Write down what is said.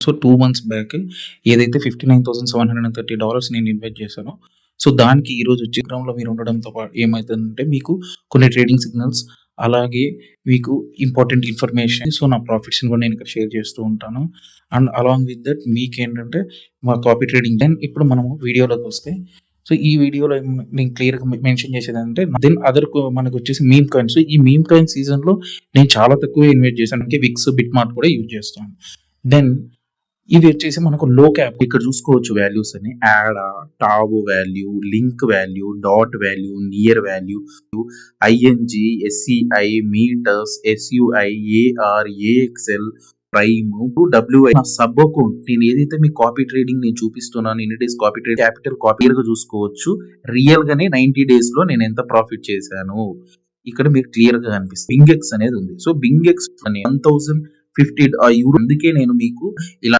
So 2 months back ఏదైతే $59,730 నేను invest చేశానో, సో దానికి ఈరోజు వచ్చి గ్రౌండ్‌లో మీరు ఉండడంతో ఏమైతుందంటే మీకు కొన్ని ట్రేడింగ్ సిగ్నల్స్, అలాగే మీకు ఇంపార్టెంట్ ఇన్ఫర్మేషన్, సో నా ప్రాఫిట్స్‌ని కూడా నేను ఇక్కడ షేర్ చేస్తూ ఉంటాను. అండ్ అలాంగ్ విత్ దట్ మీకేంటంటే మా కాపీ ట్రేడింగ్. దెన్ ఇప్పుడు మనము వీడియోలోకి వస్తే, సో ఈ వీడియోలో నేను క్లియర్‌గా మెన్షన్ చేసేదంటే దెన్ మనకొచ్చేసి మీమ్ కాయిన్స్. సో ఈ మీమ్ కాయిన్ సీజన్‌లో నేను చాలా తక్కువే ఇన్వెస్ట్ చేశాను. అంటే విక్స్, బిట్‌మార్ట్ కూడా యూజ్ చేస్తాను. దెన్ ఇవి వచ్చేసి మనకు లో క్యాప్. ఇక్కడ చూసుకోవచ్చు వాల్యూస్ అని. యాడా, టాబు value, link value, dot value, near value, ING, SCI, meters, SUI, AR, AXL, prime, WI. నా సబ్ అకౌంట్ నేను ఏదైతే మీ కాపీ ట్రేడింగ్ నేను చూపిస్తున్నాను, ఇన్ని days copy trade capital copy గా చూసుకోవచ్చు. రియల్ గానే 90 డేస్ లో నేను ఎంత ప్రాఫిట్ చేశాను ఇక్కడ మీకు క్లియర్ గా కనిపిస్తుంది. బింగెక్స్ అనేది ఉంది. సో బింగెక్స్ 1050 యూరో. అందుకే నేను మీకు ఇలా